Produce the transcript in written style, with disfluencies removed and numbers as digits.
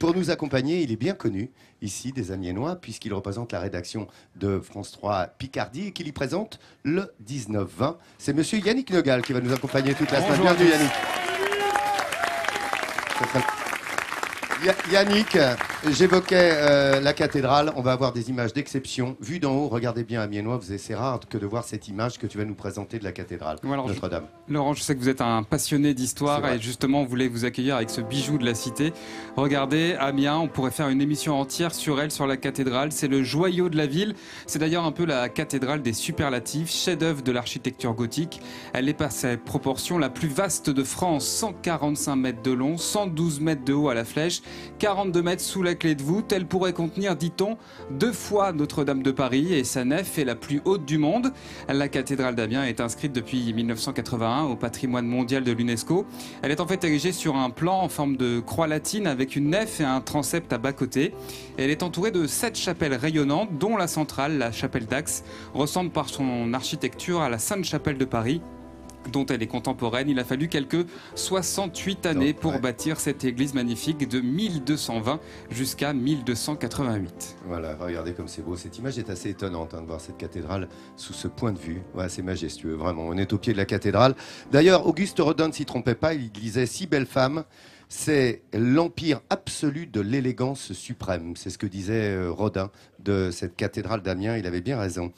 pour nous accompagner, il est bien connu ici des Amiénois puisqu'il représente la rédaction de France 3 Picardie et qu'il y présente le 19-20. C'est monsieur Yannick Nogal qui va nous accompagner toute la semaine. Bienvenue Yannick. Yannick, j'évoquais la cathédrale. On va avoir des images d'exception. Vues d'en haut, regardez bien Amiénois, c'est rare que de voir cette image que tu vas nous présenter de la cathédrale Notre-Dame. Laurent, je sais que vous êtes un passionné d'histoire et justement, on voulait vous accueillir avec ce bijou de la cité. Regardez, Amiens, on pourrait faire une émission entière sur elle, sur la cathédrale. C'est le joyau de la ville. C'est d'ailleurs un peu la cathédrale des superlatifs, chef-d'œuvre de l'architecture gothique. Elle est par ses proportions la plus vaste de France, 145 mètres de long, 112 mètres de haut à la flèche, 42 mètres sous la clé de voûte. Elle pourrait contenir, dit-on, 2 fois Notre-Dame de Paris et sa nef est la plus haute du monde. La cathédrale d'Amiens est inscrite depuis 1981 au patrimoine mondial de l'UNESCO. Elle est en fait érigée sur un plan en forme de croix latine avec une nef et un transept à bas-côté. Elle est entourée de 7 chapelles rayonnantes, dont la centrale, la chapelle d'Axe, ressemble par son architecture à la Sainte-Chapelle de Paris, dont elle est contemporaine. Il a fallu quelques 68 années pour bâtir cette église magnifique de 1220 jusqu'à 1288. Voilà, regardez comme c'est beau. Cette image est assez étonnante de voir cette cathédrale sous ce point de vue. Ouais, c'est majestueux, vraiment. On est au pied de la cathédrale. D'ailleurs, Auguste Rodin ne s'y trompait pas. Il disait « Si belle femme, c'est l'empire absolu de l'élégance suprême ». C'est ce que disait Rodin de cette cathédrale d'Amiens. Il avait bien raison.